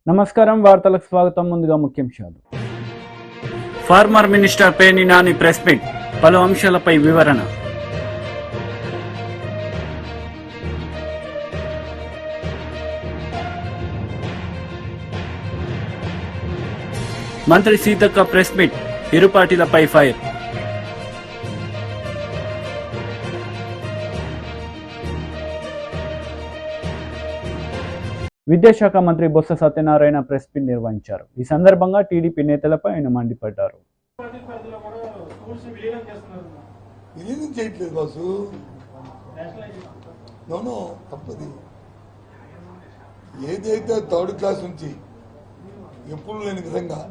నమస్కారం, వార్తలకు స్వాగతం. ముందుగా ముఖ్యాంశాలు. Farmer minister Perni Nani press meet, పలు అంశాలపై వివరణ. మంత్రి సీతక్క ప్రెస్ మీట్, ఇరు పార్టీలపై ఫైర్. విద్యాశాఖ మంత్రి బొత్స సత్యనారాయణ ప్రెస్ మీట్ నిర్వహించారు. ఈ సందర్భంగా టీడీపీ నేతలపై ఆయన మండిపడ్డారు. విలీనం చేయట్లేదు బాసు, నోనో తప్పది. ఏదైతే థర్డ్ క్లాస్ నుంచి ఎప్పుడు లేని విధంగా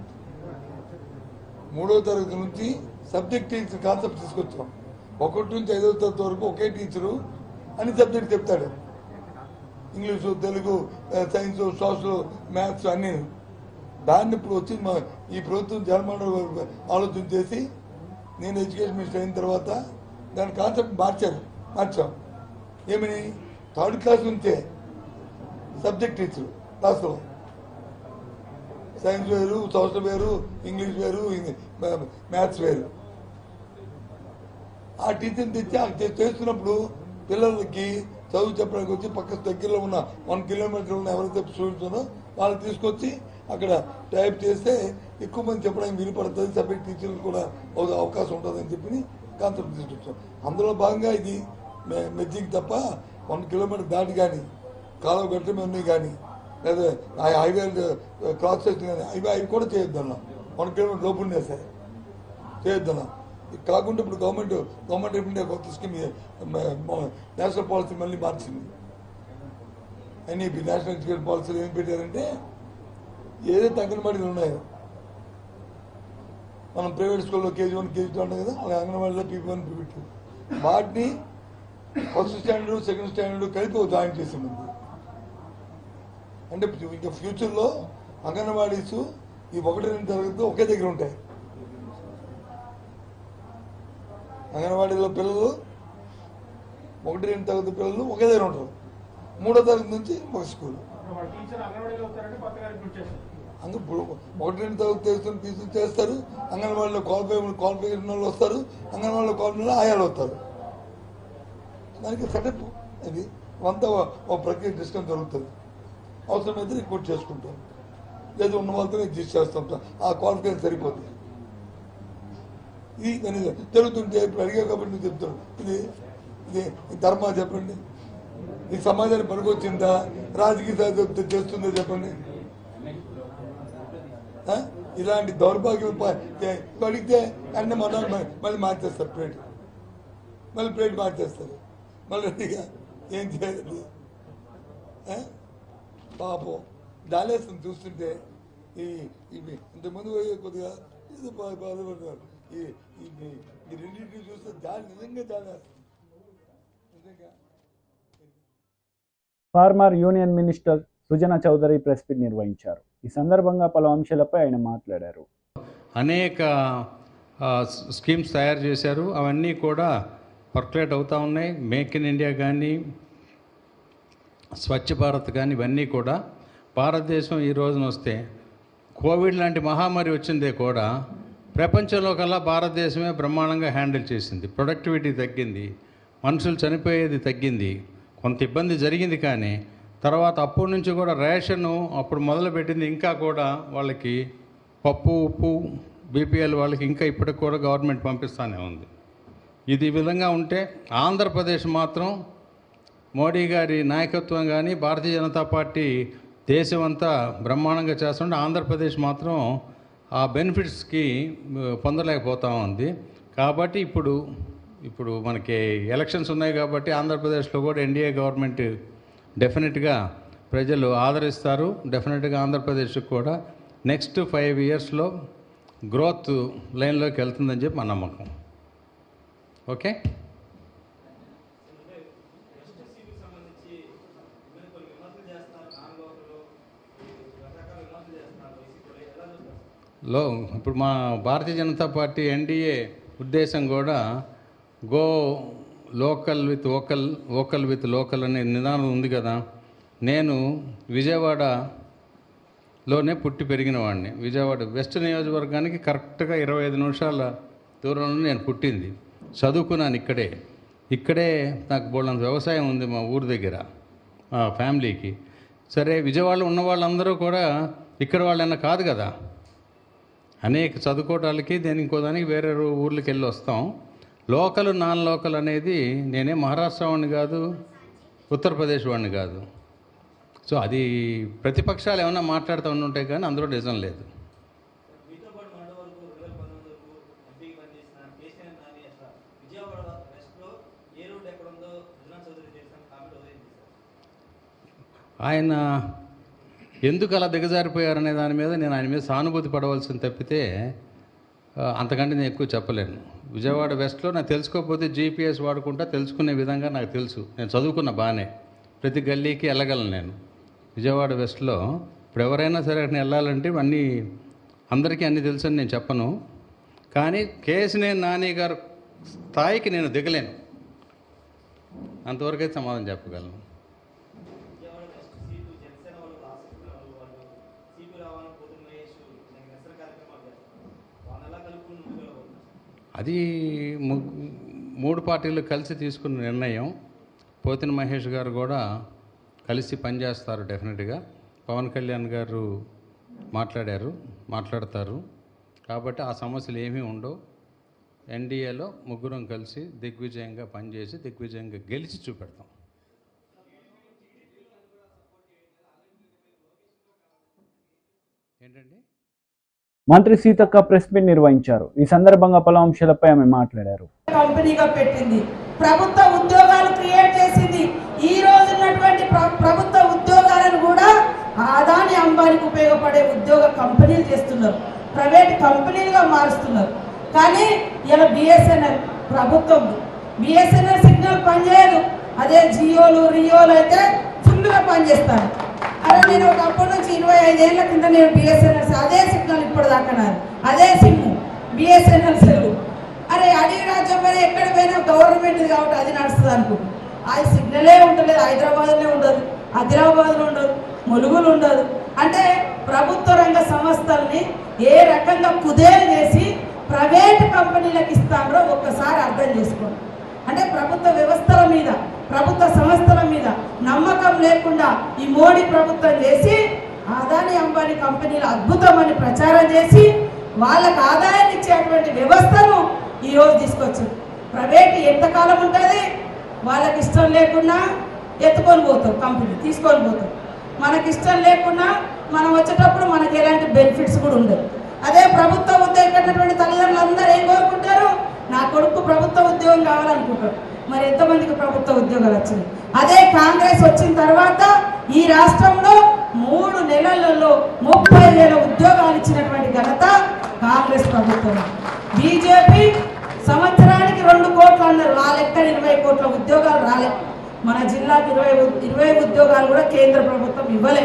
3వ తరగతి నుంచి సబ్జెక్ట్ టీచర్ కాన్సెప్ట్ తీసుకొచ్చాం. 1 నుంచి 5వ తరగతి వరకు ఒకే టీచరు అని సబ్జెక్ట్ చెప్తాడు. English, Telugu, science, social, maths అన్నీ. దాన్ని ఇప్పుడు వచ్చి ఈ ప్రభుత్వం జగన్మోహన్ ఆలోచన చేసి నేను ఎడ్యుకేషన్ మినిస్టర్ అయిన తర్వాత దాని కాన్సెప్ట్ మార్చాం. ఏమని, థర్డ్ క్లాస్ నుంచే సబ్జెక్ట్ టీచరు క్లాసులో సైన్స్ వేరు, సోషల్ వేరు, ఇంగ్లీష్ వేరు, మ్యాథ్స్ వేరు. ఆ టీచర్ని తెచ్చి చేస్తున్నప్పుడు పిల్లలకి చదువు చెప్పడానికి వచ్చి పక్క దగ్గరలో ఉన్న 1 కిలోమీటర్ ఉన్న ఎవరైతే స్టూడెంట్స్ ఉన్నో వాళ్ళు తీసుకొచ్చి అక్కడ టైప్ చేస్తే ఎక్కువ మంది చెప్పడానికి వీలుపడుతుంది, సబ్జెక్ట్ టీచర్లు కూడా అవకాశం ఉంటుందని చెప్పి కాన్సెప్ట్ తీసుకొచ్చాం. అందులో భాగంగా ఇది మెజ్జింగ్ తప్ప 1 కిలోమీటర్ దాటి కానీ కాలువ గట్ల ఉన్నాయి కానీ లేదా హైవే క్రాస్ చేసిన కానీ అవి కూడా చేయొద్దన్నాం. 1 కిలోమీటర్ లోపు ఉండే సరే చేయొద్దన్నాం. కాకుండా ఇప్పుడు గవర్నమెంట్ ఆఫ్ ఇండియా కొత్త స్కీమ్ నేషనల్ పాలసీ మళ్ళీ మార్చింది. ఎన్ఈపీ నేషనల్ ఎడ్యుకేషన్ పాలసీలో ఏం పెట్టారంటే, ఏదైతే అంగన్వాడీలు ఉన్నాయో మనం ప్రైవేట్ స్కూల్లో KG1, KG2 ఉంటాం కదా, అలా అంగన్వాడీలో PP1, PP2 వాటిని ఫస్ట్ స్టాండర్డ్, సెకండ్ స్టాండర్డ్ కలిపి జాయిన్ చేసింది. అంటే ఇంకా ఫ్యూచర్లో అంగన్వాడీస్ ఈ 1, 2 తరగతి ఒకే దగ్గర ఉంటాయి. అంగన్వాడీలో పిల్లలు 1, 2 తరగతి పిల్లలు ఒకే దగ్గర ఉంటారు. 3వ తరగతి నుంచి ఒక స్కూల్. ఇప్పుడు 1, 2 తరగతి చేస్తారు. అంగన్వాడీలో క్వాలిఫికేషన్ వాళ్ళు వస్తారు, అంగన్వాడీలో క్వాలిఫికేషన్ ఆయాలు వస్తారు. దానికి సెటప్ అది అంతా ఒక ప్రక్రియ డిస్కస్ జరుగుతుంది. అవసరమైతే రిక్రూట్ చేసుకుంటాం, లేదా ఉన్న వాళ్ళతో అడ్జస్ట్ చేస్తుంటాం. ఆ క్వాలిఫికేషన్ సరిపోతుంది. ఇది జరుగుతుంటే ఇప్పుడు అడిగా కాబట్టి నువ్వు చెప్తాను, ఇది ధర్మా చెప్పండి, ఈ సమాజానికి పనికొచ్చిందా, రాజకీయ చేస్తుందో చెప్పండి. ఇలాంటి దౌర్భాగ్యం అడిగితే అన్నీ మళ్ళీ మార్చేస్తారు ప్లేట్ మార్చేస్తారు. మళ్ళీ ఏం చేయాలి పాపం జాలేస్తుంది చూస్తుంటే. ఇంతకుముందు కొద్దిగా బాధపడతారు. ఈ రెండింటిని చూస్తే నిజంగా జాలేస్తుంది. Farmer union minister Sujana Chowdary press meet నిర్వహించారు. ఈ సందర్భంగా పలు అంశాలపై ఆయన మాట్లాడారు. అనేక స్కీమ్స్ తయారు చేశారు, అవన్నీ కూడా పర్కులేట్ అవుతూ ఉన్నాయి. మేక్ ఇన్ ఇండియా కానీ, స్వచ్ఛ భారత్ కానీ, ఇవన్నీ కూడా భారతదేశం ఈ రోజున వస్తే కోవిడ్ లాంటి మహమ్మారి వచ్చిందే కూడా ప్రపంచంలో కల్లా భారతదేశమే బ్రహ్మాండంగా హ్యాండిల్ చేసింది. ప్రొడక్టివిటీ తగ్గింది, మనుషులు చనిపోయేది తగ్గింది, కొంత ఇబ్బంది జరిగింది. కానీ తర్వాత అప్పటి నుంచి కూడా రేషను అప్పుడు మొదలుపెట్టింది. ఇంకా కూడా వాళ్ళకి పప్పు, ఉప్పు, BPL వాళ్ళకి ఇంకా ఇప్పటికి కూడా గవర్నమెంట్ పంపిస్తూనే ఉంది. ఇది ఈ విధంగా ఉంటే ఆంధ్రప్రదేశ్ మాత్రం మోడీ గారి నాయకత్వం కానీ, భారతీయ జనతా పార్టీ దేశం అంతా బ్రహ్మాండంగా చేస్తుంటే ఆంధ్రప్రదేశ్ మాత్రం ఆ బెనిఫిట్స్కి పొందలేకపోతూ ఉంది. కాబట్టి ఇప్పుడు మనకి ఎలక్షన్స్ ఉన్నాయి కాబట్టి ఆంధ్రప్రదేశ్లో కూడా NDA గవర్నమెంట్ డెఫినెట్గా ప్రజలు ఆదరిస్తారు. డెఫినెట్గా ఆంధ్రప్రదేశ్కి కూడా నెక్స్ట్ 5 ఇయర్స్లో గ్రోత్ లైన్లోకి వెళ్తుందని చెప్పి మన నమ్మకం. ఓకే. ఇప్పుడు మా భారతీయ జనతా పార్టీ NDA ఉద్దేశం కూడా go local with vocal with local అనే నిదానం ఉంది కదా. నేను విజయవాడ లోనే పుట్టి పెరిగిన వాడిని. విజయవాడ వెస్ట్ నియోజకవర్గానికి కరెక్ట్గా 25 నిమిషాల దూరంలో నేను పుట్టింది. చదువుకున్నాను ఇక్కడే నాకు బోళ్ళంత వ్యవసాయం ఉంది మా ఊరి దగ్గర, మా ఫ్యామిలీకి. సరే, విజయవాడలో ఉన్న వాళ్ళందరూ కూడా ఇక్కడ వాళ్ళన్నా కాదు కదా, అనేక చదువుకోవటాలకి దేని ఇంకో దానికి వేరే ఊర్లకి వెళ్ళి వస్తాం. లోకల్ నాన్ లోకల్ అనేది, నేనే మహారాష్ట్ర వాడిని కాదు, ఉత్తరప్రదేశ్ వాడిని కాదు. సో అది ప్రతిపక్షాలు ఏమన్నా మాట్లాడుతూ ఉంటుంటాయి కానీ అందులో నిజం లేదు. ఆయన ఎందుకు అలా దిగజారిపోయారనే దాని మీద నేను ఆయన మీద సానుభూతి పడవలసింది తప్పితే అంతకంటే నేను ఎక్కువ చెప్పలేను. విజయవాడ వెస్ట్లో నాకు తెలుసుకోకపోతే జీపీఎస్ వాడుకుంటా తెలుసుకునే విధంగా నాకు తెలుసు. నేను చదువుకున్న బాగానే, ప్రతి గల్లీకి వెళ్ళగలను నేను. విజయవాడ వెస్ట్లో ఇప్పుడు ఎవరైనా సరే అక్కడ వెళ్ళాలంటే అందరికీ అన్నీ తెలుసని నేను చెప్పను. కానీ కేశినేని నాని గారు స్థాయికి నేను దిగలేను, అంతవరకైతే సమాధానం చెప్పగలను. అది 3 పార్టీలు కలిసి తీసుకున్న నిర్ణయం. పోతిన మహేష్ గారు కూడా కలిసి పనిచేస్తారు డెఫినెట్గా. పవన్ కళ్యాణ్ గారు మాట్లాడతారు. కాబట్టి ఆ సమస్యలు ఏమీ ఉండవు. ఎన్డీఏలో ముగ్గురం కలిసి దిగ్విజయంగా పనిచేసి దిగ్విజయంగా గెలిచి చూపెడతాం. ఏంటండి? మంత్రి సీతక్క ప్రెస్ మీట్ నిర్వహించారు. ఈ సందర్భంగా పలు అంశాలపై ఆమె మాట్లాడారు. కంపెనీగా పెట్టింది, ప్రభుత్వ ఉద్యోగాలు క్రియేట్ చేసింది. ఈ రోజు ఉన్నటువంటి ప్రభుత్వ ఉద్యోగాలను కూడా ఆదాని అంబానికి ఉపయోగపడే ఉద్యోగ కంపెనీలు చేస్తున్నారు, ప్రైవేట్ కంపెనీలుగా మారుస్తున్నారు. కానీ ఇలా బిఎస్ఎన్ఎల్ ప్రభుత్వం, బిఎస్ఎన్ఎల్ సిగ్నల్ పనిచేయదు. అదే జియోలు రియోలు అయితే ఫుల్గా పనిచేస్తారు. అలా నేను ఒకప్పటి నుంచి 25 ఏళ్ల కింద నేను బిఎస్ఎన్ఎల్ అదే సిగ్నల్ ఇప్పుడు దాకా అదే సిమ్ బిఎస్ఎన్ఎల్ సెల్. అరే అడవి రాజ్యం మరి ఎక్కడ పోయినా గవర్నమెంట్ కాబట్టి అది నడుస్తుంది అనుకుంటున్నాను. అది సిగ్నలే ఉండలేదు. హైదరాబాద్లో ఉండదు, ఆదిలాబాద్లో ఉండదు, ములుగులు ఉండదు. అంటే ప్రభుత్వ రంగ సంస్థల్ని ఏ రకంగా కుదేలు చేసి ప్రైవేట్ కంపెనీలకు ఇస్తారో ఒక్కసారి అర్థం చేసుకోండి. అంటే ప్రభుత్వ వ్యవస్థల మీద, ప్రభుత్వ సంస్థల మీద నమ్మకం లేకుండా ఈ మోడీ ప్రభుత్వం చేసి ఆదాని అంబానీ కంపెనీలు అద్భుతమని ప్రచారం చేసి వాళ్ళకు ఆదాయాన్ని ఇచ్చేటువంటి వ్యవస్థను ఈరోజు తీసుకొచ్చారు. ప్రైవేట్ ఎంతకాలం ఉంటుంది? వాళ్ళకి ఇష్టం లేకుండా ఎత్తుకొని పోతారు, కంపెనీ తీసుకొని పోతారు. మనకి ఇష్టం లేకుండా మనం వచ్చేటప్పుడు మనకి ఎలాంటి బెనిఫిట్స్ కూడా ఉండవు. అదే ప్రభుత్వ ఉద్యోగం తల్లిదండ్రులు అందరూ ఏం కోరుకుంటారు? నా కొడుకు ప్రభుత్వ ఉద్యోగం కావాలనుకుంటారు. మరి ఎంతమందికి ప్రభుత్వ ఉద్యోగాలు వచ్చినాయి? అదే కాంగ్రెస్ వచ్చిన తర్వాత ఈ రాష్ట్రంలో 3 నెలలలో 30,000 ఉద్యోగాలు ఇచ్చినటువంటి ఘనత కాంగ్రెస్ ప్రభుత్వం. బీజేపీ సంవత్సరానికి 2 కోట్లు అన్నారు, ఆ లెక్క 20 కోట్ల ఉద్యోగాలు రాలే. మన జిల్లాకి 20 ఉద్యోగాలు కూడా కేంద్ర ప్రభుత్వం ఇవ్వలే.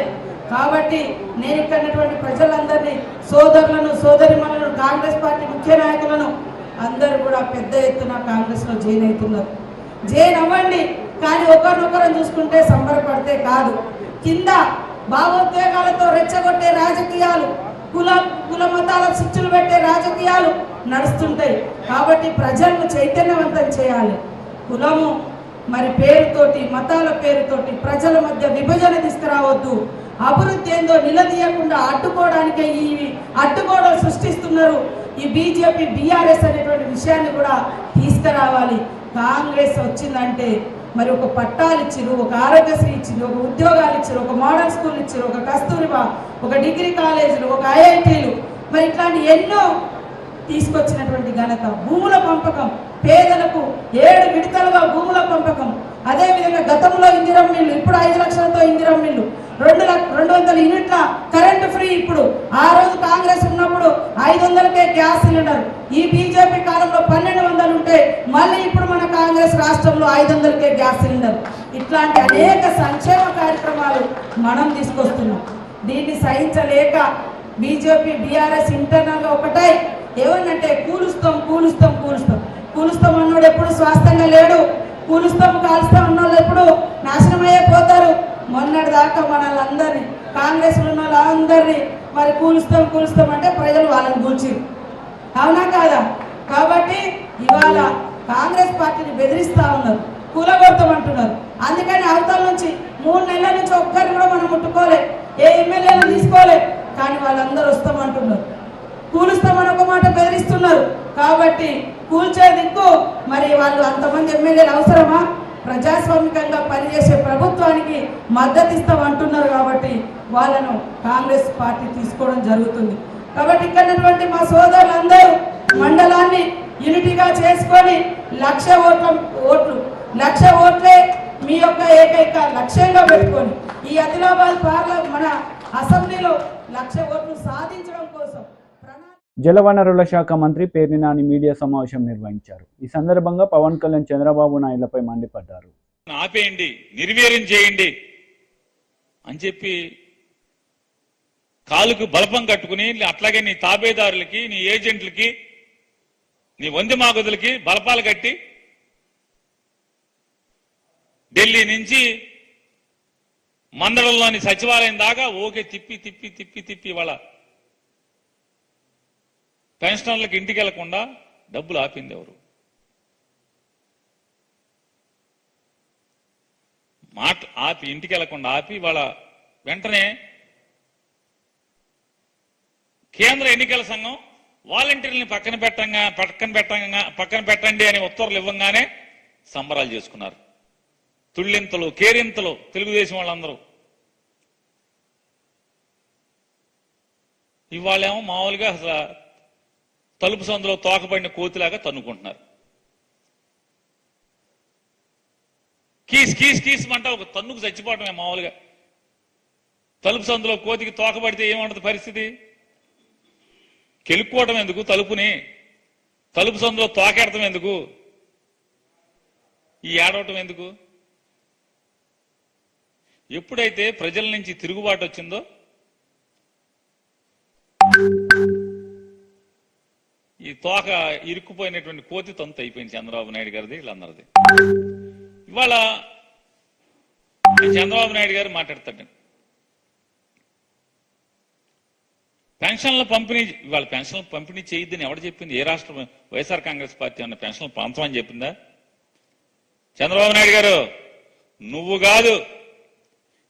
కాబట్టి నేను ఇక్కడటువంటి ప్రజలందరినీ, సోదరులను సోదరిమణులను, కాంగ్రెస్ పార్టీ ముఖ్య నాయకులను అందరూ కూడా పెద్ద ఎత్తున కాంగ్రెస్లో జాయిన్ అవుతున్నారు. జాయిన్ అవ్వండి. కానీ ఒకరినొకరం చూసుకుంటే సంబరపడితే కాదు. కింద భావోద్వేగాలతో రెచ్చగొట్టే రాజకీయాలు, కుల మతాల శిక్షలు పెట్టే రాజకీయాలు నడుస్తుంటాయి. కాబట్టి ప్రజలను చైతన్యవంతం చేయాలి. కులము మరి పేరుతోటి, మతాల పేరుతోటి ప్రజల మధ్య విభజన తీసుకురావద్దు. అభివృద్ధి ఏందో నిలదీయకుండా అడ్డుకోవడానికే ఈ అడ్డుగోడలు సృష్టిస్తున్నారు. ఈ బీజేపీ బీఆర్ఎస్ అనేటువంటి విషయాన్ని కూడా తీసుకురావాలి. కాంగ్రెస్ వచ్చిందంటే మరి ఒక పట్టాలు ఇచ్చిరు, ఒక ఆరోగ్యశ్రీ ఇచ్చిరు, ఒక ఉద్యోగాలు ఇచ్చిరు, ఒక మోడల్ స్కూల్ ఇచ్చిరు, ఒక కస్తూరిబా, ఒక డిగ్రీ కాలేజీలు, ఒక ఐఐటీలు, మరి ఇట్లాంటి ఎన్నో తీసుకొచ్చినటువంటి ఘనత. భూముల పంపకం, పేదలకు 7 విడతలుగా భూముల పంపకం. అదేవిధంగా గతంలో ఇందిరమ్మ ఇల్లు, ఇప్పుడు 5 లక్షలతో ఇందిరమ్మ ఇల్లు, 200 యూనిట్ల కరెంటు ఫ్రీ. ఇప్పుడు ఆ రోజు కాంగ్రెస్ ఉన్నప్పుడు 500కే గ్యాస్ సిలిండర్. ఈ బీజేపీ కాలంలో 1200 ఉంటే మళ్ళీ ఇప్పుడు మన కాంగ్రెస్ రాష్ట్రంలో 500కే గ్యాస్ సిలిండర్. ఇట్లాంటి అనేక సంక్షేమ కార్యక్రమాలు మనం తీసుకొస్తున్నాం. దీన్ని సహించలేక బీజేపీ బీఆర్ఎస్ ఇంటర్నల్గా ఒకటే ఏమన్నంటే కూలుస్తాం అన్నోడు ఎప్పుడు స్వాస్థ్యంగా లేడు. కూలుస్తాం కాలుస్తాం అన్నోళ్ళు ఎప్పుడు నాశనం అయ్యే పోతారు. మొన్నటి దాకా మనల్ని అందరినీ కాంగ్రెస్లో ఉన్న వాళ్ళందరినీ మరి కూలుస్తాం అంటే ప్రజలు వాళ్ళని కూల్చిరు. అవునా కాదా? కాబట్టి ఇవాళ కాంగ్రెస్ పార్టీని బెదిరిస్తా ఉన్నారు, కూలగొడతామంటున్నారు. అందుకని అవతల నుంచి 3 నెలల నుంచి ఒక్కరిని కూడా మనం ముట్టుకోలే, ఏ ఎమ్మెల్యేలను తీసుకోలే. కానీ వాళ్ళందరూ వస్తామంటున్నారు, కూలుస్తామని ఒక మాట బెదిరిస్తున్నారు. కాబట్టి కూల్చే దిక్కు మరి వాళ్ళు అంతమంది ఎమ్మెల్యేలు అవసరమా? ప్రజాస్వామికంగా పనిచేసే ప్రభుత్వానికి మద్దతు ఇస్తామంటున్నారు. కాబట్టి వాళ్ళను కాంగ్రెస్ పార్టీ తీసుకోవడం జరుగుతుంది. కాబట్టి ఇక్కడ మా సోదరులందరూ మండలాన్ని యూనిటీగా చేసుకొని 1,00,000 ఓట్లే మీ యొక్క ఏకైక లక్ష్యంగా పెట్టుకొని ఈ ఆదిలాబాద్ మన అసెంబ్లీలో 1,00,000 ఓట్లు సాధించడం కోసం జలవనరుల శాఖ మంత్రి పేర్ని నాని మీడియా సమావేశం నిర్వహించారు. ఈ సందర్భంగా పవన్ కళ్యాణ్ చంద్రబాబు నాయుడులపై మండిపడ్డారు. ఆపేయండి, నిర్వీర్యం చేయండి అని చెప్పి కాలుకు బలపం కట్టుకుని, అట్లాగే నీ తాబేదారులకి, నీ ఏజెంట్లకి, నీ వందిమాగదులకి బలపాలు కట్టి ఢిల్లీ నుంచి మందడంలోని సచివాలయం దాకా ఓకే తిప్పి వాళ్ళ పెన్షనర్లకు ఇంటికి వెళ్లకుండా డబ్బులు ఆపింది ఎవరు? ఆపి ఇంటికి వెళ్లకుండా ఆపి వాళ్ళ వెంటనే కేంద్ర ఎన్నికల సంఘం వాలంటీర్లని పక్కన పెట్టండి అని ఉత్తర్వులు ఇవ్వగానే సంబరాలు చేసుకున్నారు. తుళ్ళింతలు కేరింతలు తెలుగుదేశం వాళ్ళందరూ. ఇవాళేమో మామూలుగా అసలు తలుపు సందులో తోకబడిన కోతిలాగా తన్నుకుంటున్నారు. కీస్ మంట ఒక తన్నుకు చచ్చిపోవటమే మామూలుగా. తలుపు సందులో కోతికి తోకబడితే ఏమంటుంది పరిస్థితి? కెలుక్కోవటం ఎందుకు తలుపుని? తలుపు సందులో తోకెడటం ఎందుకు? ఈ ఏడవటం ఎందుకు? ఎప్పుడైతే ప్రజల నుంచి తిరుగుబాటు వచ్చిందో ఈ తోక ఇరుక్కుపోయినటువంటి కోతి తొంత అయిపోయింది చంద్రబాబు నాయుడు గారిది, వీళ్ళందరిది. ఇవాళ చంద్రబాబు నాయుడు గారు మాట్లాడతాడు పెన్షన్ల పంపిణీ. ఇవాళ పెన్షన్ల పంపిణీ చేయొద్దని ఎవరు చెప్పింది? ఏ రాష్ట్రం? వైఎస్ఆర్ కాంగ్రెస్ పార్టీ అన్న పెన్షన్లు పంచమని చెప్పిందా? చంద్రబాబు నాయుడు గారు నువ్వు కాదు,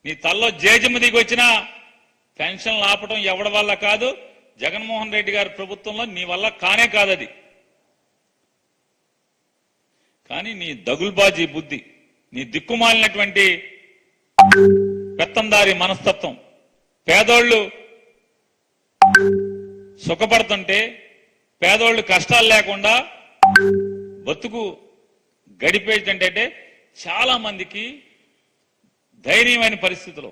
నీ తల్లో జేజమ్మ దిగి వచ్చినా పెన్షన్లు ఆపడం ఎవడి వల్ల కాదు. జగన్మోహన్ రెడ్డి గారి ప్రభుత్వంలో నీ వల్ల కానే కాదది. కానీ నీ దగుల్బాజీ బుద్ధి, నీ దిక్కుమాలినటువంటి పెత్తందారి మనస్తత్వం, పేదోళ్ళు సుఖపడుతుంటే పేదోళ్ళు కష్టాలు లేకుండా బతుకు గడిపేటంటే చాలా మందికి ధైర్యమైన పరిస్థితిలో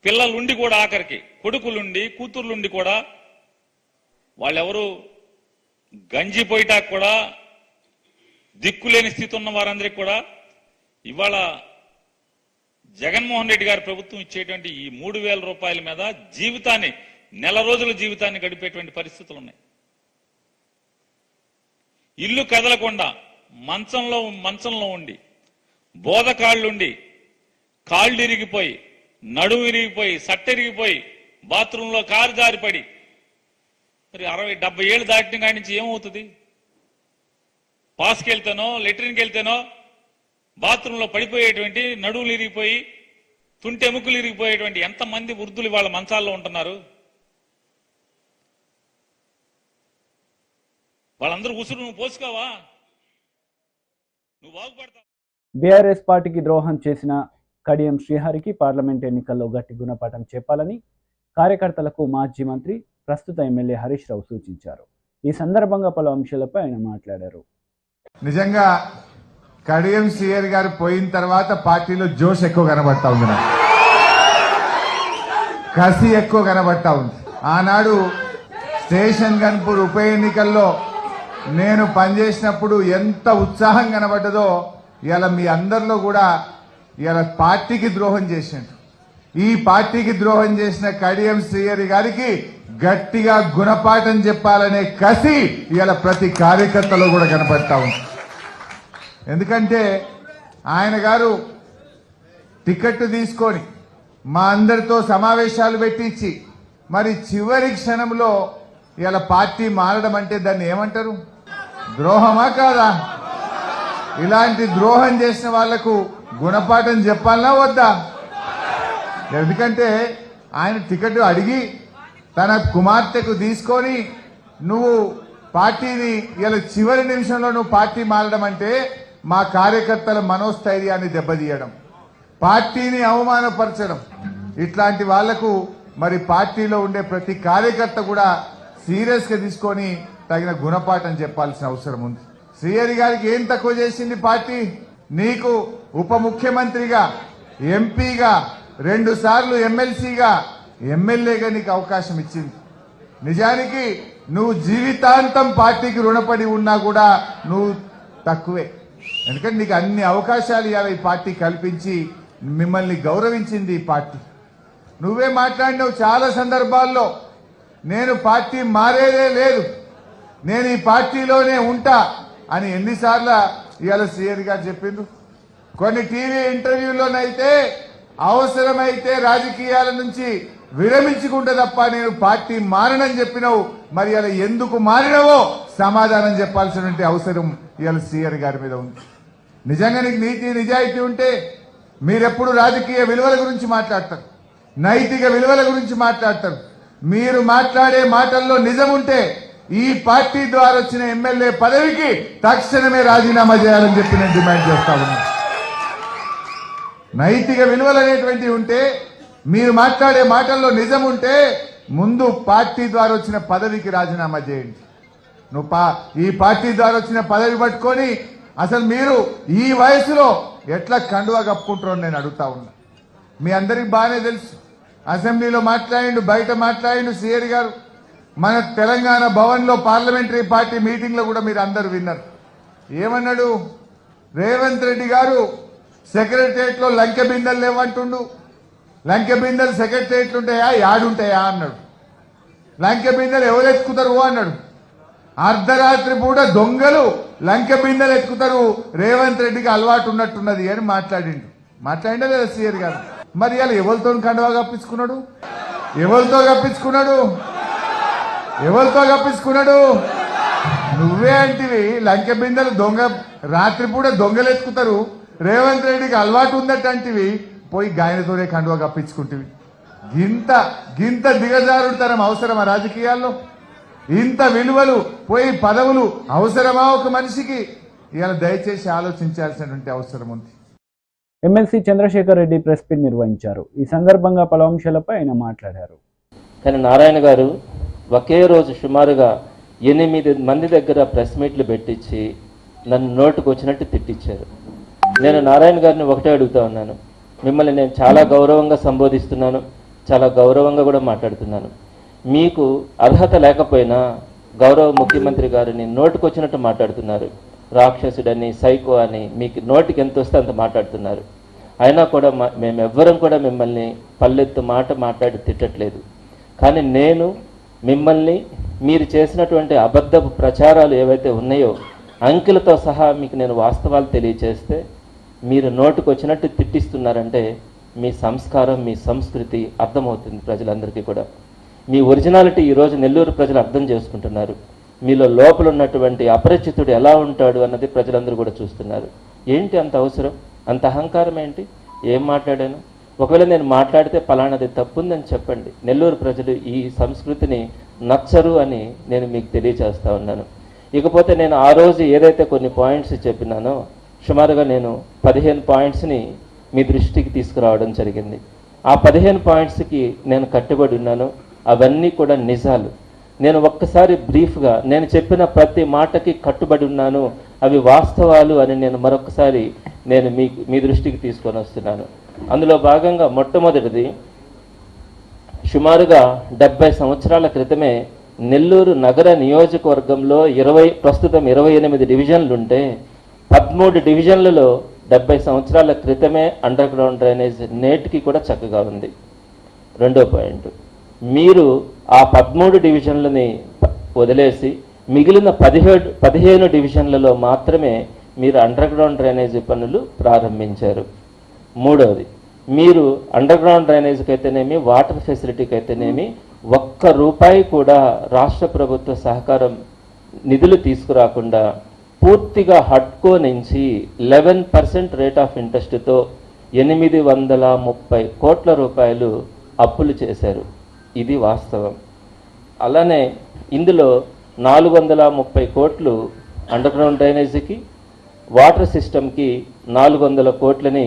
పిల్లలుండి కూడా, ఆఖరికి కొడుకులుండి కూతుర్లుండి కూడా, వాళ్ళెవరు గంజిపోయిటాకు కూడా దిక్కులేని స్థితి ఉన్న వారందరికీ కూడా ఇవాళ జగన్మోహన్ రెడ్డి గారి ప్రభుత్వం ఇచ్చేటువంటి ఈ 3,000 రూపాయల మీద జీవితాన్ని, నెల రోజుల జీవితాన్ని గడిపేటువంటి పరిస్థితులు ఉన్నాయి. ఇల్లు కదలకుండా మంచంలో ఉండి, బోధకాళ్ళుండి, కాళ్ళు ఇరిగిపోయి, నడుము ఇరిగిపోయి, సట్టెరిగిపోయి, బాత్రూంలో కారు జారిపడి, మరి 60-70 ఏళ్ళు దాటిన కాడి నుంచి ఏమవుతుంది? పాస్కి వెళ్తేనో లెట్రిన్కి వెళ్తేనో బాత్రూంలో పడిపోయేటువంటి, నడువులు ఇరిగిపోయి, తుంటెముకలు ఇరిగిపోయేటువంటి ఎంతమంది వృద్ధులు వాళ్ళ మంచాల్లో ఉంటున్నారు? వాళ్ళందరూ ఉసురు నువ్వు పోసుకోవా? నువ్వు బాగుపడతావు. బీఆర్ఎస్ పార్టీకి ద్రోహం చేసిన కడియం శ్రీహరికి పార్లమెంట్ ఎన్నికల్లో గట్టి గుణపాఠం చెప్పాలని కార్యకర్తలకు మాజీ మంత్రి, ప్రస్తుత ఎమ్మెల్యే హరీష్ రావు సూచించారు. ఈ సందర్భంగా పలు అంశాలపై ఆయన మాట్లాడారు. నిజంగా కడియం శ్రీహరి గారు పోయిన తర్వాత పార్టీలో జోష్ ఎక్కువ కనబడతా ఉంది, నాకు కసి ఎక్కువ కనబడతా ఉంది. ఆనాడు స్టేషన్ గన్పూర్ ఉప ఎన్నికల్లో నేను పనిచేసినప్పుడు ఎంత ఉత్సాహం కనబడ్డదో ఇవాళ మీ అందరిలో కూడా ఇవాళ పార్టీకి ద్రోహం చేసినట్టు. ఈ పార్టీకి ద్రోహం చేసిన కడియం శ్రీహరి గారికి గట్టిగా గుణపాఠం చెప్పాలనే కసి ఇవాళ ప్రతి కార్యకర్తలో కూడా కనపడతా ఉంది. ఎందుకంటే ఆయన గారు టికెట్ తీసుకొని మా అందరితో సమావేశాలు పెట్టించి మరి చివరి క్షణంలో ఇలా పార్టీ మారడం అంటే దాన్ని ఏమంటారు? ద్రోహమా కాదా? ఇలాంటి ద్రోహం చేసిన వాళ్లకు గుణపాఠం చెప్పాలనా వద్దా? ఎందుకంటే ఆయన టికెట్ అడిగి తన కుమార్తెకు తీసుకొని నువ్వు పార్టీని ఇలా చివరి నిమిషంలో నువ్వు పార్టీ మారడం అంటే మా కార్యకర్తల మనోస్థైర్యాన్ని దెబ్బతీయడం, పార్టీని అవమానపరచడం. ఇట్లాంటి వాళ్లకు మరి పార్టీలో ఉండే ప్రతి కార్యకర్త కూడా సీరియస్ గా తీసుకొని తగిన గుణపాఠం చెప్పాల్సిన అవసరం ఉంది. శ్రీహరి గారికి ఏం తక్కువ చేసింది పార్టీ? నీకు ఉప ముఖ్యమంత్రిగా, ఎంపీగా, 2 సార్లు ఎమ్మెల్సీగా, ఎమ్మెల్యేగా నీకు అవకాశం ఇచ్చింది. నిజానికి నువ్వు జీవితాంతం పార్టీకి రుణపడి ఉన్నా కూడా నువ్వు తక్కువే. ఎందుకంటే నీకు అన్ని అవకాశాలు ఇవాళ ఈ పార్టీ కల్పించి మిమ్మల్ని గౌరవించింది ఈ పార్టీ. నువ్వే మాట్లాడినావు చాలా సందర్భాల్లో, నేను పార్టీ మారేదే లేదు, నేను ఈ పార్టీలోనే ఉంటా అని ఎన్నిసార్లు ఇవాళ శ్రీహరి గారు చెప్పిండ్రు. కొన్ని టీవీ ఇంటర్వ్యూలోనైతే అవసరమైతే రాజకీయాల నుంచి విరమించుకుంటే తప్ప నేను పార్టీ మారనని చెప్పినావు. మరి అలా ఎందుకు మారినవో సమాధానం చెప్పాల్సినటువంటి అవసరం ఇవాళ శ్రీహరి గారి మీద ఉంది. నిజంగా నీకు నీతి నిజాయితీ ఉంటే మీరెప్పుడు రాజకీయ విలువల గురించి మాట్లాడతారు, నైతిక విలువల గురించి మాట్లాడతారు. మీరు మాట్లాడే మాటల్లో నిజం ఉంటే ఈ పార్టీ ద్వారా వచ్చిన ఎమ్మెల్యే పదవికి తక్షణమే రాజీనామా చేయాలని చెప్పి నేను డిమాండ్ చేస్తా ఉన్నా. నైతిక విలువలు అనేటువంటివి ఉంటే, మీరు మాట్లాడే మాటల్లో నిజం ఉంటే ముందు పార్టీ ద్వారా వచ్చిన పదవికి రాజీనామా చేయండి. నువ్వు ఈ పార్టీ ద్వారా వచ్చిన పదవి పట్టుకొని అసలు మీరు ఈ వయసులో ఎట్లా కండువా కప్పుకుంటారో నేను అడుగుతా ఉన్నా. మీ అందరికి బాగానే తెలుసు, అసెంబ్లీలో మాట్లాడిండు, బయట మాట్లాడిండు శ్రీహరి గారు. మన తెలంగాణ భవన్లో పార్లమెంటరీ పార్టీ మీటింగ్ లో కూడా మీరు అందరు విన్నారు. ఏమన్నాడు? రేవంత్ రెడ్డి గారు సెక్రటరియట్ లో లంకె బిందెలు లేవంటుండు. లంకె బిందెలు సెక్రటరియట్లు ఉంటాయా, యాడుంటాయా అన్నాడు. లంకె బిందెలు ఎవరు ఎత్తుకుతారు అన్నాడు. అర్ధరాత్రి పూట దొంగలు లంకె బిందెలు ఎత్తుకుతారు, రేవంత్ రెడ్డికి అలవాటు ఉన్నట్టున్నది అని మాట్లాడిండా లేదా శ్రీహరి గారు? మరి ఇలా ఎవరితో కండువా కప్పించుకున్నాడు? ఎవరితో కప్పించుకున్నాడు? నువ్వే అంటివి లంకె బిందెలు దొంగ, రాత్రిపూట దొంగలు ఎత్తుకుతారు, రేవంత్ రెడ్డికి అలవాటు ఉందటంటివి, పోయి గాయనతోనే కండువా కప్పించుకుంటేవి. గింత దిగజారుడుతనం అవసరమా రాజకీయాల్లో? ఇంత విలువలు పోయి పదవులు అవసరమా ఒక మనిషికి? ఇవాళ దయచేసి ఆలోచించాల్సినటువంటి అవసరం ఉంది. MLC Chandrasekhar Reddy press meet నిర్వహించారు. ఈ సందర్భంగా పలు అంశాలపై ఆయన మాట్లాడారు. కానీ నారాయణ గారు ఒకే రోజు సుమారుగా 8 మంది దగ్గర ప్రెస్ మీట్లు పెట్టించి నన్ను నోటుకు వచ్చినట్టు తిట్టించారు. నేను నారాయణ గారిని ఒకటే అడుగుతా ఉన్నాను, మిమ్మల్ని నేను చాలా గౌరవంగా సంబోధిస్తున్నాను, చాలా గౌరవంగా కూడా మాట్లాడుతున్నాను. మీకు అర్హత లేకపోయినా గౌరవ ముఖ్యమంత్రి గారిని నోటుకొచ్చినట్టు మాట్లాడుతున్నారు. రాక్షసుడని, సైకో అని మీకు నోటికి ఎంత వస్తే అంత మాట్లాడుతున్నారు. అయినా కూడా మేమెవ్వరం కూడా మిమ్మల్ని పల్లెత్తు మాట మాట్లాడి తిట్టట్లేదు. కానీ నేను మిమ్మల్ని మీరు చేసినటువంటి అబద్ధపు ప్రచారాలు ఏవైతే ఉన్నాయో అంకెలతో సహా మీకు నేను వాస్తవాలు తెలియచేస్తే మీరు నోటుకొచ్చినట్టు తిట్టిస్తున్నారంటే మీ సంస్కారం, మీ సంస్కృతి అర్థమవుతుంది ప్రజలందరికీ కూడా. మీ ఒరిజినాలిటీ ఈరోజు నెల్లూరు ప్రజలు అర్థం చేసుకుంటున్నారు. మీలో లోపల ఉన్నటువంటి అపరిచితుడు ఎలా ఉంటాడు అన్నది ప్రజలందరూ కూడా చూస్తున్నారు. ఏంటి అంత అవసరం, అంత అహంకారం ఏంటి? ఏం మాట్లాడాను? ఒకవేళ నేను మాట్లాడితే పలానాది తప్పుందని చెప్పండి. నెల్లూరు ప్రజలు ఈ సంస్కృతిని నచ్చరు అని నేను మీకు తెలియచేస్తా ఉన్నాను. ఇకపోతే నేను ఆ రోజు ఏదైతే కొన్ని పాయింట్స్ చెప్పినానో సుమారుగా నేను 15 పాయింట్స్ని మీ దృష్టికి తీసుకురావడం జరిగింది. ఆ 15 పాయింట్స్కి నేను కట్టుబడి ఉన్నాను. అవన్నీ కూడా నిజాలు. నేను ఒక్కసారి బ్రీఫ్గా నేను చెప్పిన ప్రతి మాటకి కట్టుబడి ఉన్నాను, అవి వాస్తవాలు అని నేను మరొకసారి మీ దృష్టికి తీసుకొని వస్తున్నాను. అందులో భాగంగా మొట్టమొదటిది, సుమారుగా 70 సంవత్సరాల క్రితమే నెల్లూరు నగర నియోజకవర్గంలో ప్రస్తుతం 28 డివిజన్లుంటే 13 డివిజన్లలో 70 సంవత్సరాల క్రితమే అండర్ గ్రౌండ్ డ్రైనేజ్ నేటికి కూడా చక్కగా ఉంది. రెండో పాయింట్, మీరు ఆ 13 డివిజన్లని వదిలేసి మిగిలిన 15 డివిజన్లలో మాత్రమే మీరు అండర్ గ్రౌండ్ డ్రైనేజీ పనులు ప్రారంభించారు. మూడవది, మీరు అండర్ గ్రౌండ్ డ్రైనేజ్కి అయితేనేమి, వాటర్ ఫెసిలిటీకి అయితేనేమి ఒక్క రూపాయి కూడా రాష్ట్ర ప్రభుత్వ సహకారం నిధులు తీసుకురాకుండా పూర్తిగా హట్కో నుంచి 11% రేట్ ఆఫ్ ఇంట్రెస్ట్తో 830 కోట్ల రూపాయలు అప్పులు చేశారు. ఇది వాస్తవం. అలానే ఇందులో 430 కోట్లు అండర్ గ్రౌండ్ డ్రైనేజీకి, వాటర్ సిస్టమ్కి 400 కోట్లని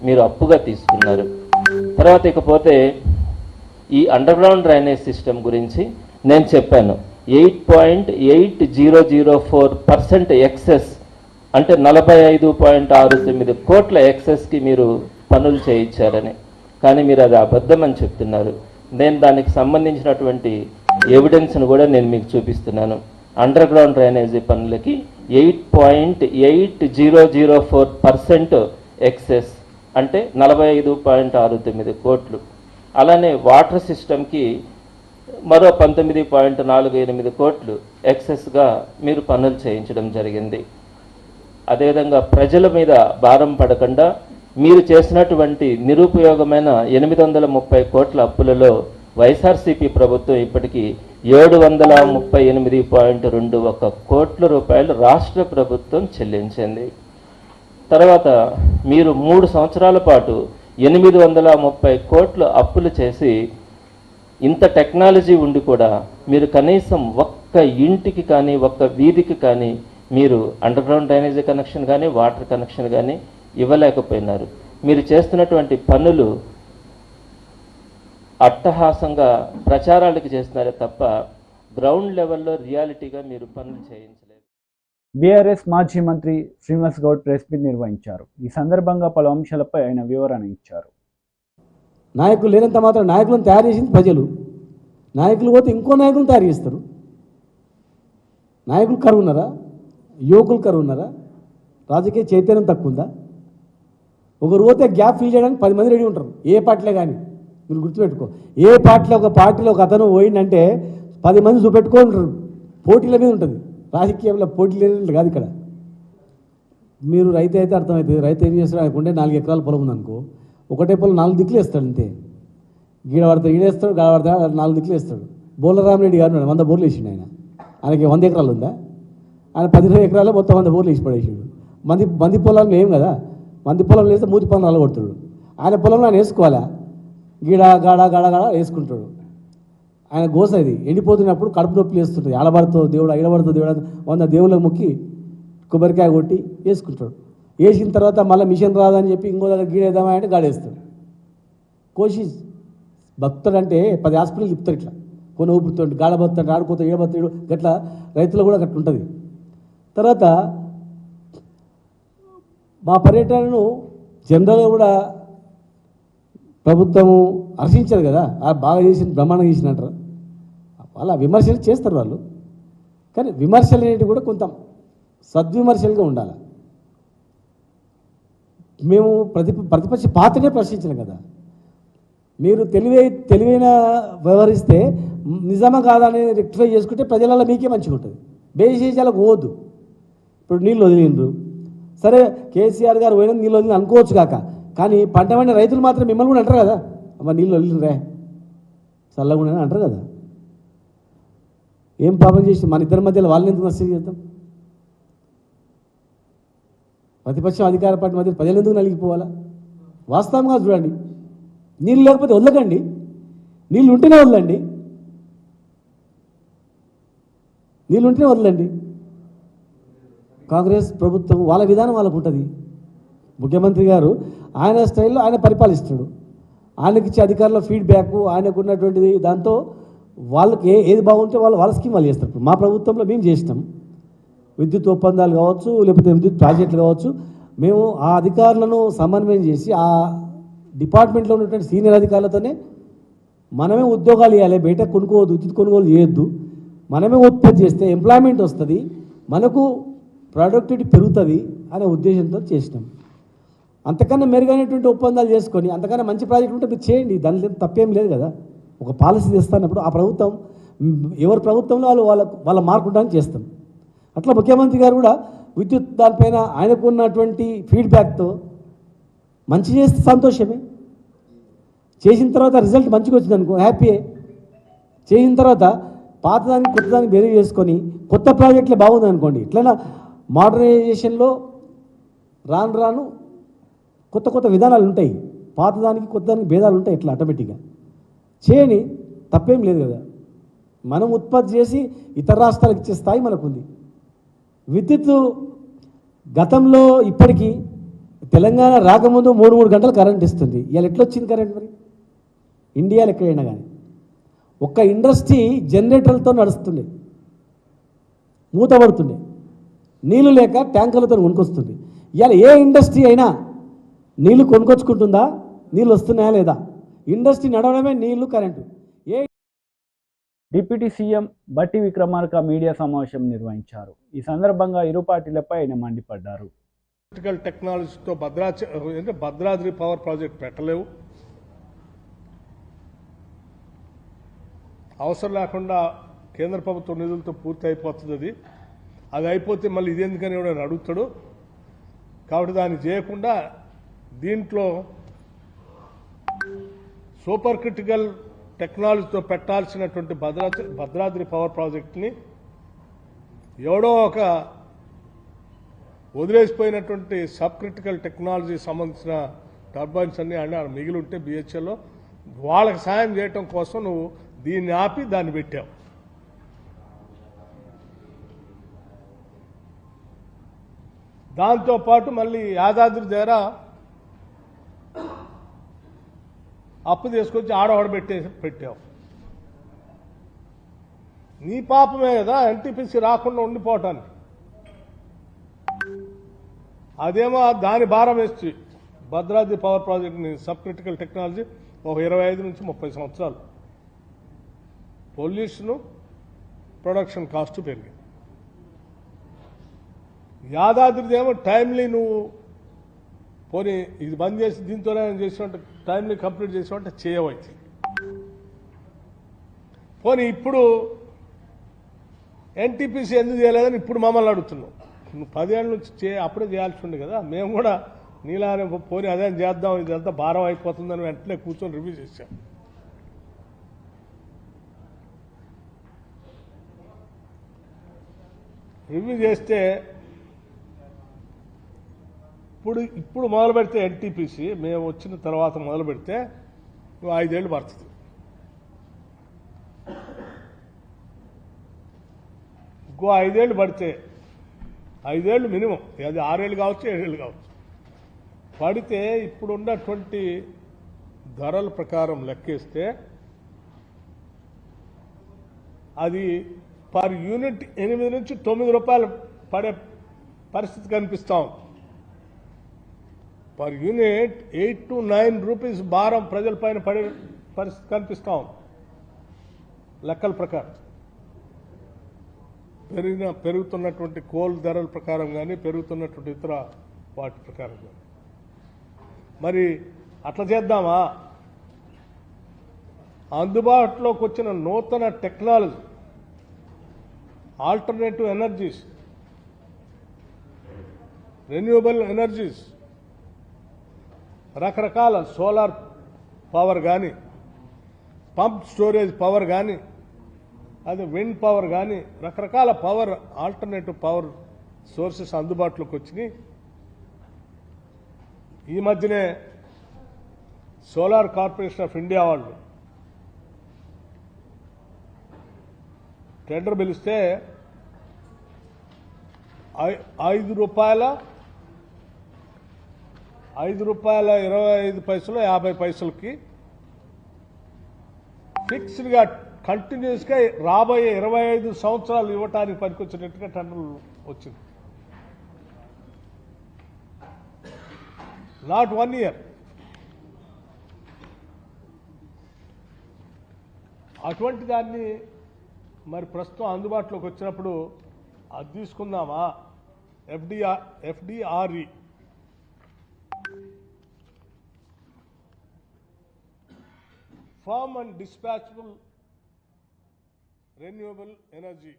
మీరు అప్పుగా తీసుకున్నారు. తర్వాత ఇకపోతే ఈ అండర్ గ్రౌండ్ డ్రైనేజ్ సిస్టమ్ గురించి నేను చెప్పాను. 8.8004% ఎక్సెస్ అంటే 45.69 కోట్ల ఎక్సెస్కి మీరు పనులు చేయించారని. కానీ మీరు అది అబద్ధం అని చెప్తున్నారు. నేను దానికి సంబంధించినటువంటి ఎవిడెన్స్ను కూడా నేను మీకు చూపిస్తున్నాను. అండర్ గ్రౌండ్ డ్రైనేజీ పనులకి 8.8004% ఎక్సెస్ అంటే 45.69 కోట్లు. అలానే వాటర్ సిస్టమ్కి మరో 19.48 కోట్లు ఎక్సెస్గా మీరు పనులు చేయించడం జరిగింది. అదేవిధంగా ప్రజల మీద భారం పడకుండా మీరు చేసినటువంటి నిరుపయోగమైన 830 కోట్ల అప్పులలో వైఎస్ఆర్సీపీ ప్రభుత్వం ఇప్పటికీ 738.21 కోట్ల రూపాయలు రాష్ట్ర ప్రభుత్వం చెల్లించింది. తర్వాత మీరు 3 సంవత్సరాల పాటు 830 కోట్లు అప్పులు చేసి ఇంత టెక్నాలజీ ఉండి కూడా మీరు కనీసం ఒక్క ఇంటికి కానీ ఒక్క వీధికి కానీ మీరు అండర్ గ్రౌండ్ డ్రైనేజీ కనెక్షన్ కానీ వాటర్ కనెక్షన్ కానీ ఇవ్వలేకపోయినారు. మీరు చేస్తున్నటువంటి పనులు అట్టహాసంగా ప్రచారాలకు చేస్తున్నారే తప్ప గ్రౌండ్ లెవెల్లో రియాలిటీగా మీరు పనులు చేయించలేదు. బీఆర్ఎస్ మాజీ మంత్రి శ్రీనివాస్ గౌడ్ ప్రెస్ మీట్ నిర్వహించారు. ఈ సందర్భంగా పలు అంశాలపై ఆయన వివరణ ఇచ్చారు. నాయకులు లేనంత మాత్రం నాయకులను తయారు చేసింది ప్రజలు. నాయకులు పోతే ఇంకో నాయకులను తయారు చేస్తారు. నాయకులు కరువు ఉన్నారా? యువకులు కరువు ఉన్నారా? రాజకీయ చైతన్యం తక్కువ ఉందా? ఒకరు పోతే గ్యాప్ ఫిల్ చేయడానికి 10 మంది రెడీ ఉంటారు. ఏ పార్టీలో కానీ మీరు గుర్తుపెట్టుకో. ఏ పార్టీలో ఒక అతను పోయిందంటే 10 మంది చూపెట్టుకుంటారు. పోటీల మీద ఉంటుంది. రాజకీయంలో పోటీ లేని కాదు ఇక్కడ. మీరు రైతు అయితే అర్థమవుతుంది. రైతు ఏం చేస్తాడు? ఆయనకుంటే 4 ఎకరాల పొలం ఉందనుకో, ఒకటే పొలం 4 దిక్కులు వేస్తాడు అంతే. గీడ పడితే ఈడేస్తాడు, గాడ పడితే 4 దిక్కులు వేస్తాడు. బోర్ల రామరెడ్డి గారు 100 బోర్లు వేసిండు. ఆయనకి 100 ఎకరాలు ఉందా? ఆయన 15 ఎకరాలు మొత్తం 100 బోర్లు వేసి పడేసాడు. మంది పొలాలు ఏం కదా, మంది పొలం వేస్తే మూతి పొలం అలగొడతాడు. ఆయన పొలంలో ఆయన వేసుకోవాలా? గీడ గాడ గాడ గాడ వేసుకుంటాడు. ఆయన గోస ఇది. ఎండిపోతున్నప్పుడు కడుపు నొప్పి వేస్తుంటుంది. ఆడబడుతో దేవుడు, ఈడబడుతో దేవుడు 100 దేవుళ్ళకి మొక్కి కొబ్బరికాయ కొట్టి వేసుకుంటాడు. వేసిన తర్వాత మళ్ళీ మిషన్ రాదని చెప్పి ఇంకో దగ్గర గీడేద్దామా అంటే గాడేస్తాడు. కోసి భక్తుడు అంటే 10 హాస్పిటల్ చెప్తారు ఇట్లా. కొన్ని ఊపుతుంటే గాడబత్తాడు, ఆడుకోతాడు, ఈడబత్తాడు. గట్లా రైతులు కూడా గట్ల ఉంటుంది. తర్వాత మా పర్యటనను జనరల్గా కూడా ప్రభుత్వము హర్షించారు కదా. బాగా చేసిన, బ్రహ్మాండంగా చేసినట్టు వాళ్ళ విమర్శలు చేస్తారు వాళ్ళు. కానీ విమర్శలు అనేవి కూడా కొంత సద్విమర్శలుగా ఉండాలి. మేము ప్రతిపక్ష పాత్రనే ప్రశ్నించాం కదా. మీరు తెలివైన వ్యవహరిస్తే నిజమా కాదని రెక్టిఫై చేసుకుంటే ప్రజలలో మీకే మంచిగా ఉంటుంది. బేసిజాలకు పోవద్దు. ఇప్పుడు నీళ్ళు వదిలిండ్రు, సరే కేసీఆర్ గారు పోయినా నీళ్ళు వదిలి అనుకోవచ్చు కాక, కానీ పంట పండిన రైతులు మాత్రం మిమ్మల్ని కూడా అంటారు కదా, అమ్మ నీళ్ళు వదిలినరే చల్లగా అంటారు కదా. ఏం పాపం చేసి మన ఇద్దరి మధ్యలో వాళ్ళని ఎందుకు నష్టం చేద్దాం? ప్రతిపక్షం అధికార పార్టీ మధ్య ప్రజలు ఎందుకు నలిగిపోవాలా? వాస్తవంగా చూడండి. నీళ్ళు లేకపోతే వదలకండి, నీళ్ళు ఉంటేనే వదలండి, నీళ్ళు ఉంటేనే వదలండి. కాంగ్రెస్ ప్రభుత్వం వాళ్ళ విధానం వాళ్ళకు ఉంటుంది. ముఖ్యమంత్రి గారు ఆయన స్టైల్లో ఆయన పరిపాలిస్తాడు. ఆయనకి ఇచ్చే అధికారుల ఫీడ్బ్యాక్, ఆయనకు ఉన్నటువంటిది దాంతో వాళ్ళకి ఏది బాగుంటే వాళ్ళ స్కీమ్ వాళ్ళు చేస్తారు. మా ప్రభుత్వంలో మేము చేసినాం. విద్యుత్ ఒప్పందాలు కావచ్చు, లేకపోతే విద్యుత్ ప్రాజెక్టులు కావచ్చు, మేము ఆ అధికారులను సమన్వయం చేసి ఆ డిపార్ట్మెంట్లో ఉన్నటువంటి సీనియర్ అధికారులతోనే మనమే ఉద్యోగాలు ఇవ్వాలి. బయట కొనుక్కోవద్దు, విద్యుత్ కొనుగోలు చేయొద్దు. మనమే ఉత్పత్తి చేస్తే ఎంప్లాయ్మెంట్ వస్తుంది, మనకు ప్రొడక్టివిటీ పెరుగుతుంది అనే ఉద్దేశంతో చేసినాం. అంతకన్నా మెరుగైనటువంటి ఒప్పందాలు చేసుకొని అంతకన్నా మంచి ప్రాజెక్ట్ ఉంటే మీరు చేయండి. దానిలో తప్పేం లేదు కదా. ఒక పాలసీ తెస్తున్నప్పుడు ఆ ప్రభుత్వం ఎవరి ప్రభుత్వంలో వాళ్ళ మార్కు ఉండడానికి చేస్తాం. అట్లా ముఖ్యమంత్రి గారు కూడా విద్యుత్ దానిపైన ఆయనకు ఉన్నటువంటి ఫీడ్బ్యాక్తో మంచి చేస్తే సంతోషమే. చేసిన తర్వాత రిజల్ట్ మంచిగా వచ్చింది అనుకో హ్యాపీయే. చేసిన తర్వాత పాతదానికి కొత్తదానికి వేరే చేసుకొని కొత్త ప్రాజెక్టులే బాగుంది అనుకోండి. ఇట్లా మోడర్నైజేషన్లో రాను రాను కొత్త కొత్త విధానాలు ఉంటాయి. పాతదానికి కొత్తదానికి భేదాలు ఉంటాయి. ఇట్లా ఆటోమేటిక్గా చేయని తప్పేం లేదు కదా. మనం ఉత్పత్తి చేసి ఇతర రాష్ట్రాలకు ఇచ్చే స్థాయి మనకుంది. విద్యుత్ గతంలో ఇప్పటికీ తెలంగాణ రాకముందు 3 గంటలు కరెంట్ ఇస్తుంది. ఇవాళ ఎట్లా వచ్చింది కరెంట్? మరి ఇండియాలో ఎక్కడైనా కానీ ఒక్క ఇండస్ట్రీ జనరేటర్లతో నడుస్తుండే, మూతపడుతుండే, నీళ్లు లేక ట్యాంకర్లతో కొనుకొస్తుంది. ఇవాళ ఏ ఇండస్ట్రీ అయినా నీళ్లు కొనుకొచ్చుకుంటుందా? నీళ్ళు వస్తున్నాయా లేదా? ఇండస్ట్రీ నడవడమే నీళ్లు, కరెంటు. డిప్యూటీ సీఎం బట్టి విక్రమార్క మీడియా సమావేశం నిర్వహించారు. ఈ సందర్భంగా ఇరు పార్టీలపై ఆయన మండిపడ్డారు. ఎలక్ట్రికల్ టెక్నాలజీతో భద్రాద్రి పవర్ ప్రాజెక్ట్ పెట్టలేవు. అవసరం లేకుండా కేంద్ర ప్రభుత్వ నిధులతో పూర్తి అయిపోతుంది. అది అయిపోతే మళ్ళీ ఇదేందుకని ఎవడని అడుగుతాడు. కాబట్టి దాన్ని చేయకుండా దీంట్లో సూపర్ క్రిటికల్ టెక్నాలజీతో పెట్టాల్సినటువంటి భద్రాద్రి పవర్ ప్రాజెక్ట్ని ఎవడో ఒక వదిలేసిపోయినటువంటి సబ్ క్రిటికల్ టెక్నాలజీ సంబంధించిన టర్బైన్స్ అన్ని మిగిలి ఉంటే బిహెచ్ఎల్లో వాళ్ళకి సాయం చేయటం కోసం నువ్వు దీన్ని ఆపి దాన్ని పెట్టావు. దాంతోపాటు మళ్ళీ యాదాద్రి దగ్గర అప్పు తీసుకొచ్చి ఆడవాడు పెట్టావు. నీ పాపమే కదా ఎన్టీపీసీ రాకుండా ఉండిపోవటానికి. అదేమో దాని భారం వేసి భద్రాద్రి పవర్ ప్రాజెక్ట్ని సబ్ క్రిటికల్ టెక్నాలజీ ఒక 25 నుంచి 30 సంవత్సరాలు పొల్యూషను ప్రొడక్షన్ కాస్ట్ పెరిగింది. యాదాద్రిదేమో టైమ్లీ నువ్వు పోనీ ఇది బంద్ చేసి దీంతోనే చేసినట్టు టైమ్లీ కంప్లీట్ చేసినట్టు చేయవచ్చు. పోనీ ఇప్పుడు ఎన్టీపీసీ ఎందుకు చేయలేదని ఇప్పుడు మమ్మల్ని అడుగుతున్నావు. నువ్వు 10 ఏళ్ళ నుంచి అప్పుడే చేయాల్సి ఉంది కదా. మేము కూడా నీలానే పోనీ అదే చేద్దాం, ఇదంతా భారం అయిపోతుందని వెంటనే కూర్చొని రివ్యూ చేశాం. రివ్యూ చేస్తే ఇప్పుడు మొదలు పెడితే ఎన్టీపీసీ మేము వచ్చిన తర్వాత మొదలు పెడితే 5 ఏళ్ళు పడుతుంది. ఇంకో 5 ఏళ్ళు పడితే 5 ఏళ్ళు మినిమం, అది 6 ఏళ్ళు కావచ్చు 7 ఏళ్ళు కావచ్చు పడితే ఇప్పుడు ఉన్నటువంటి ధరల ప్రకారం లెక్కేస్తే అది పర్ యూనిట్ 8 నుంచి 9 రూపాయలు పడే పరిస్థితి కనిపిస్తాం. పర్ యూనిట్ 8 to 9 రూపీస్ భారం ప్రజలపైన పడే పరిస్థితి కనిపిస్తాం లెక్కల ప్రకారం. పెరుగుతున్నటువంటి కోల్ ధరల ప్రకారం కానీ పెరుగుతున్నటువంటి ఇతర వాటి ప్రకారం కానీ మరి అట్లా చేద్దామా? అందుబాటులోకి వచ్చిన నూతన technology, alternative energies, renewable energies, రకరకాల సోలార్ పవర్ కానీ, పంప్ స్టోరేజ్ పవర్ కానీ, అది విండ్ పవర్ కానీ, రకరకాల పవర్ ఆల్టర్నేటివ్ పవర్ సోర్సెస్ అందుబాటులోకి వచ్చినాయి. ఈ మధ్యనే సోలార్ కార్పొరేషన్ ఆఫ్ ఇండియా వాళ్ళు టెండర్ పిలిస్తే ₹5 25 పైసలు 50 పైసలకి ఫిక్స్డ్గా కంటిన్యూస్గా రాబోయే 25 సంవత్సరాలు ఇవ్వటానికి పనికొచ్చినట్టుగా టెండర్ వచ్చింది. Not 1 year. అటువంటి దాన్ని మరి ప్రస్తుతం అందుబాటులోకి వచ్చినప్పుడు అది తీసుకుందామా? FDRE firm and dispatchable renewable energy